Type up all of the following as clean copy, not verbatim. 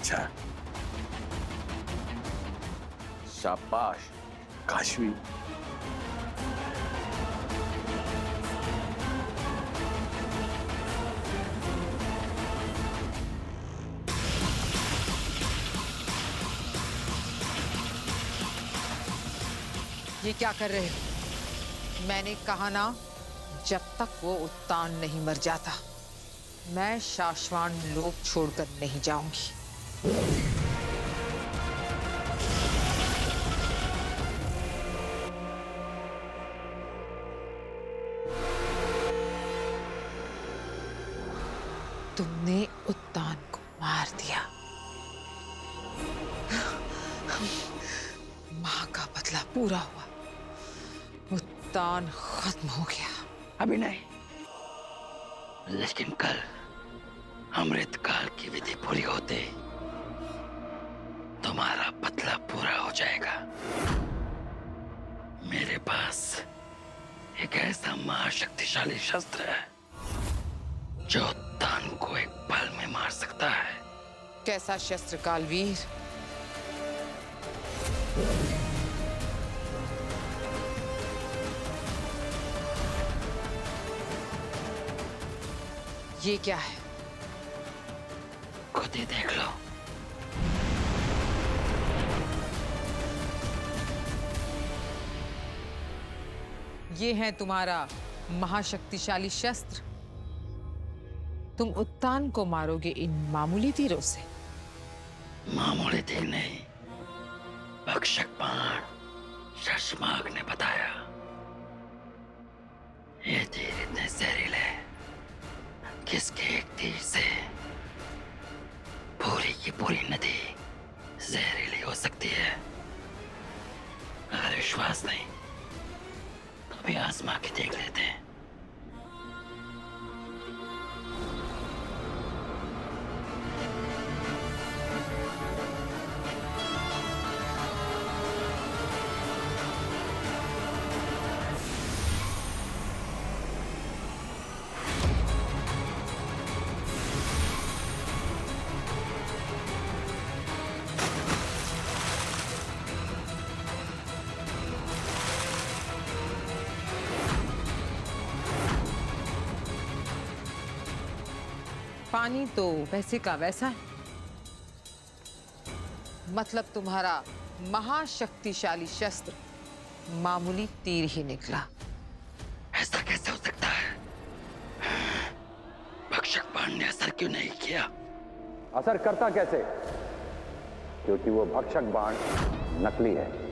अच्छा, शाबाश काशवी। ये क्या कर रहे हो? मैंने कहा ना, जब तक वो उत्तान नहीं मर जाता मैं शाश्वान लोक छोड़कर नहीं जाऊंगी। तुमने उत्तान को मार दिया, मां का बदला पूरा हुआ, उत्तान खत्म हो गया। अभी नहीं, लेकिन कल अमृत काल की विधि पूरी होते तुम्हारा बदला पूरा हो जाएगा। मेरे पास एक ऐसा महाशक्तिशाली शस्त्र है जो उत्तान को एक पल में मार सकता है। कैसा शस्त्र कालवीर? ये क्या है? खुद ही देख लो। ये है तुम्हारा महाशक्तिशाली शस्त्र? तुम उत्तान को मारोगे इन मामूली तीरों से? मामूली तीर नहीं, भक्षक बाण शशमाग ने बताया। ये तीर इतने जहरीले किसके एक तीर से पूरी की पूरी नदी जहरीली हो सकती है। अगर विश्वास नहीं तो भी आजमा के देख लेते हैं। पानी तो वैसे का वैसा है, मतलब तुम्हारा महाशक्तिशाली शस्त्र मामूली तीर ही निकला। ऐसा कैसे हो सकता है? भक्षक बाण ने असर क्यों नहीं किया? असर करता कैसे? क्योंकि वो भक्षक बाण नकली है।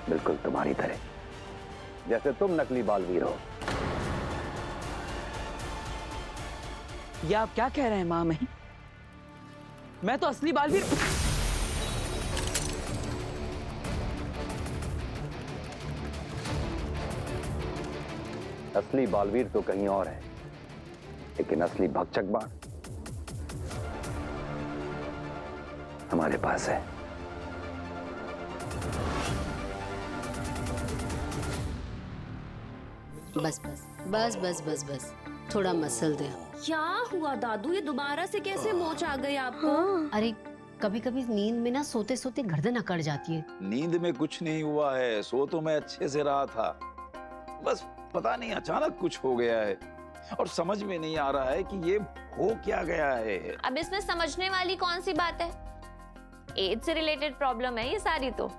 बिल्कुल तुम्हारी तरह, जैसे तुम नकली बालवीर हो। ये आप क्या कह रहे हैं मां मही? मैं तो असली बालवीर। असली बालवीर तो कहीं और है, लेकिन असली भक्षक बाण हमारे पास है। बस बस बस बस बस बस, थोड़ा मसल दे। क्या हुआ दादू, ये दोबारा से कैसे मोच आ गई आपको? अरे कभी कभी नींद में ना सोते सोते गर्दन अकड़ जाती है। नींद में कुछ नहीं हुआ है, सो तो मैं अच्छे से रहा था, बस पता नहीं अचानक कुछ हो गया है और समझ में नहीं आ रहा है कि ये हो क्या गया है। अब इसमें समझने वाली कौन सी बात है? एज से रिलेटेड प्रॉब्लम है ये सारी तो।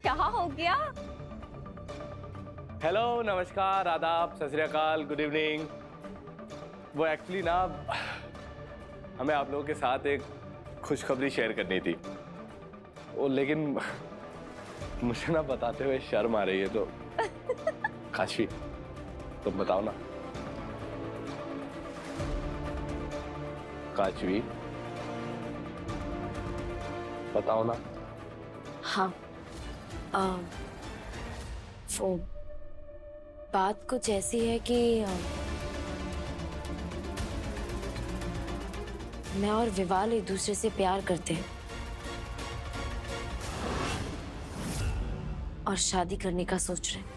क्या हो गया? हेलो, नमस्कार, आदाब, सत श्री अकाल, गुड इवनिंग। वो एक्चुअली ना हमें आप लोगों के साथ एक खुशखबरी शेयर करनी थी, वो लेकिन मुझे ना बताते हुए शर्म आ रही है, तो काशवी तुम बताओ ना। काशवी बताओ ना। हाँ, वो बात कुछ ऐसी है कि मैं और विवाल एक दूसरे से प्यार करते हैं और शादी करने का सोच रहे हैं।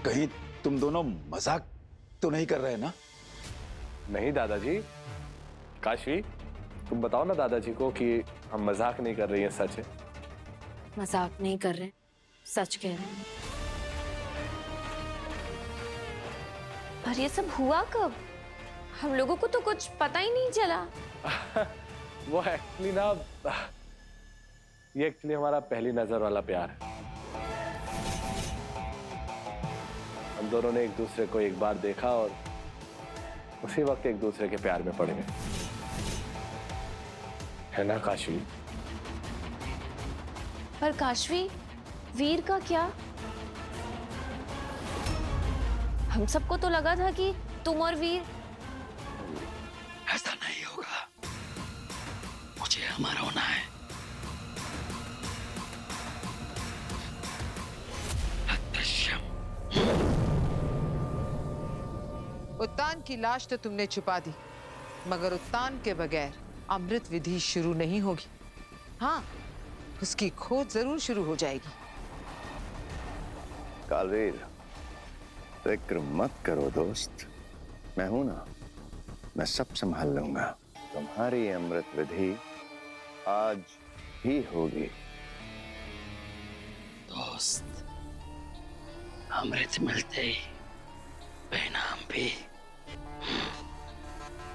कहीं तुम दोनों मजाक तो नहीं कर रहे ना? नहीं दादाजी। काशवी, तुम बताओ ना दादाजी को कि हम मजाक नहीं कर रही हैं, सच है। मजाक नहीं कर रहे, सच कह रहे हैं। पर ये सब हुआ कब? हम लोगों को तो कुछ पता ही नहीं चला। वो एक्चुअली ना, ये एक्चुअली हमारा पहली नजर वाला प्यार है। हम दोनों ने एक दूसरे को एक बार देखा और उसी वक्त एक दूसरे के प्यार में पड़ गए, है ना काशवी? पर काशवी, वीर का क्या? हम सबको तो लगा था कि तुम और वीर। ऐसा नहीं होगा, मुझे अमर होना है। अदृश्यम। उत्तान की लाश तो तुमने छुपा दी, मगर उत्तान के बगैर अमृत विधि शुरू नहीं होगी। हाँ, उसकी खोज जरूर शुरू हो जाएगी। कालवीर, फिक्र मत करो दोस्त, मैं हूं ना, मैं सब संभाल लूंगा। तुम्हारी अमृत विधि आज ही होगी। दोस्त, अमृत मिलते ही बेनाम भी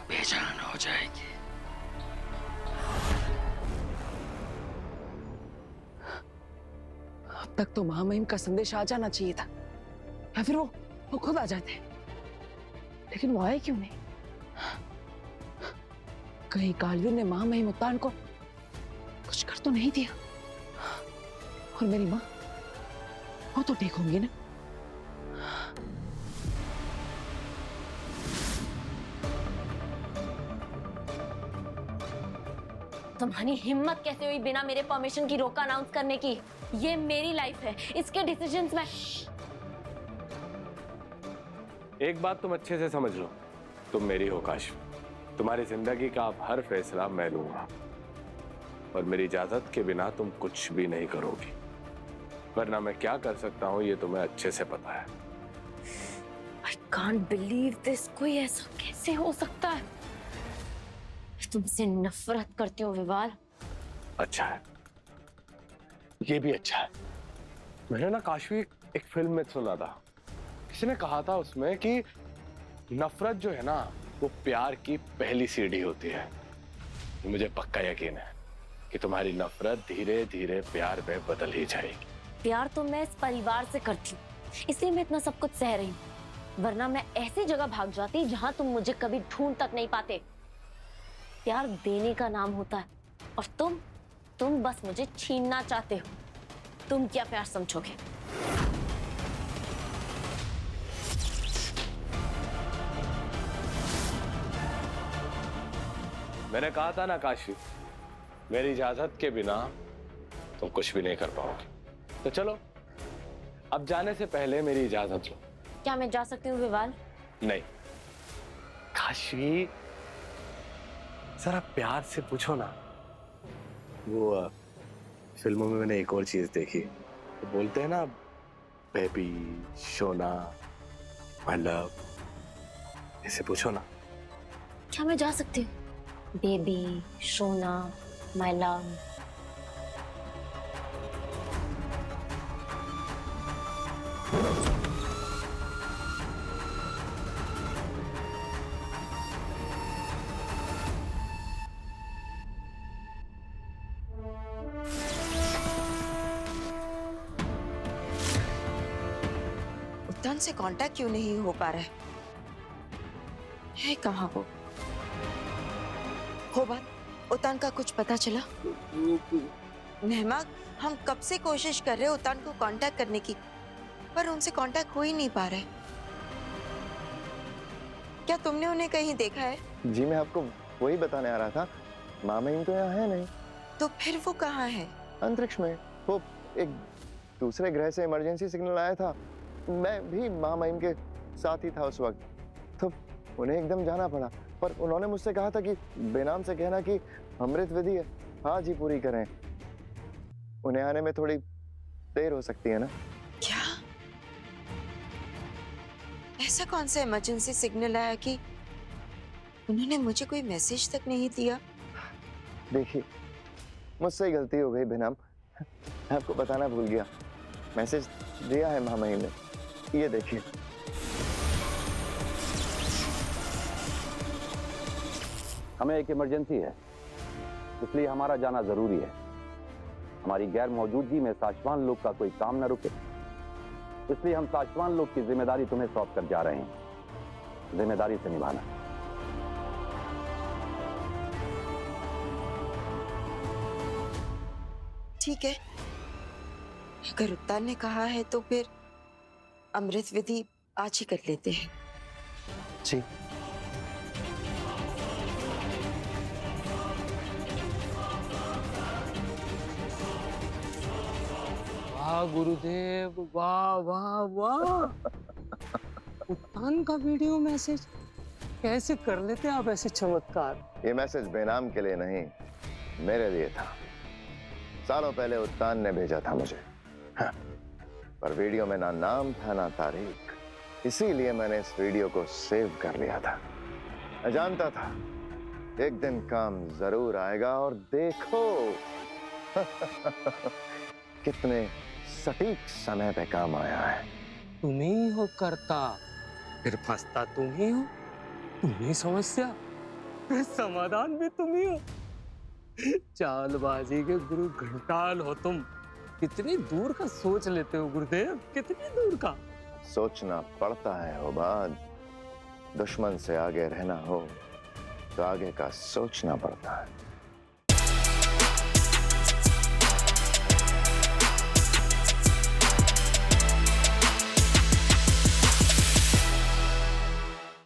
बेजान हो जाएगी। अब तक तो महामहिम का संदेश आ जाना चाहिए था, या फिर वो खुद आ जाते, लेकिन वो आए क्यों नहीं? कहीं कालवीर ने महामहिम उत्तान को कुछ कर तो नहीं दिया? और मेरी माँ, वो तो ठीक होंगी ना? तुम्हारी हिम्मत कैसे हुई बिना मेरे परमिशन की रोका अनाउंस करने की? ये मेरी लाइफ है, इसके डिसीजंस में। एक बात तुम अच्छे से समझ लो, तुम मेरी हो काशवी। तुम्हारी जिंदगी का अब हर फैसला मैं लूंगा, और मेरी इजाजत के बिना तुम कुछ भी नहीं करोगी। वरना मैं क्या कर सकता हूं ये तुम्हें अच्छे से पता है। I can't believe this, कोई ऐसा कैसे हो सकता है? तुमसे नफरत करती हूँ विवाल। अच्छा है, ये भी अच्छा है। मैंने ना काशवी एक फिल्म में सुना था, किसी ने कहा था उसमें कि नफरत जो है ना, वो प्यार की पहली सीढ़ी होती है। मुझे पक्का यकीन है कि तुम्हारी नफरत धीरे धीरे प्यार में बदल ही जाएगी। प्यार तो मैं इस परिवार से करती हूँ, इसलिए मैं इतना सब कुछ सह रही हूँ। वरना मैं ऐसी जगह भाग जाती जहां तुम मुझे कभी ढूंढ तक नहीं पाते। प्यार देने का नाम होता है, और तुम बस मुझे छीनना चाहते हो। तुम क्या प्यार समझोगे? मैंने कहा था ना काशी, मेरी इजाजत के बिना तुम कुछ भी नहीं कर पाओगे। तो चलो, अब जाने से पहले मेरी इजाजत लो। क्या मैं जा सकती हूँ विवाल? नहीं काशी, जरा प्यार से पूछो ना। वो फिल्मों में मैंने एक और चीज देखी, तो बोलते हैं ना, बेबी, सोना, माय लव, इसे पूछो ना। क्या मैं जा सकती हूँ? बेबी, सोना, माय लव। उत्तान से कांटेक्ट क्यों नहीं हो पा रहा है कहाँ वो? हो बात, उत्तान का कुछ पता चला? मेहमा, हम कब से कोशिश कर रहे हैं उत्तान को कांटेक्ट करने की, पर उनसे कांटेक्ट हो ही नहीं पा रहा है। क्या तुमने उन्हें कहीं देखा है? जी मैं आपको वही बताने आ रहा था, मामा तो यहाँ है नहीं। तो फिर वो कहाँ है? अंतरिक्ष में, वो एक दूसरे ग्रह से इमरजेंसी सिग्नल आया था। मैं भी महामहिम के साथ ही था उस वक्त, तो उन्हें एकदम जाना पड़ा। पर उन्होंने मुझसे कहा था कि बेनाम से कहना कि अमृत विधि आज ही पूरी करें। उन्हें आने में थोड़ी देर हो सकती है ना। क्या? ऐसा कौन सा इमरजेंसी सिग्नल आया कि उन्होंने मुझे कोई मैसेज तक नहीं दिया? देखिए, मुझसे ही गलती हो गई बेनाम, मैं आपको बताना भूल गया। मैसेज दिया है महामहिम ने, ये देखिए। हमें एक इमरजेंसी है, इसलिए हमारा जाना जरूरी है। हमारी गैर मौजूदगी में साशवान लोग का कोई काम न रुके, इसलिए हम साशवान लोग की जिम्मेदारी तुम्हें सौंप कर जा रहे हैं। जिम्मेदारी से निभाना। ठीक है, अगर उत्तान ने कहा है तो फिर अमृत विधि आज ही कर लेते हैं। जी। वाह गुरुदेव, वाह वाह वाह। उत्तान का वीडियो मैसेज, कैसे कर लेते आप ऐसे चमत्कार? ये मैसेज बेनाम के लिए नहीं, मेरे लिए था। सालों पहले उत्तान ने भेजा था मुझे। हाँ, पर वीडियो में ना नाम था ना तारीख, इसीलिए मैंने इस वीडियो को सेव कर लिया था। मैं जानता था एक दिन काम जरूर आएगा, और देखो कितने सटीक समय पे काम आया है। तुम ही हो करता, फिर फंसता तुम ही हो, तुम ही समस्या, फिर समाधान भी तुम ही हो। चालबाजी के गुरु घंटाल हो तुम। कितनी दूर का सोच लेते हो गुरुदेव, कितनी दूर का। सोचना पड़ता है उबाद, दुश्मन से आगे रहना हो तो आगे का सोचना पड़ता है।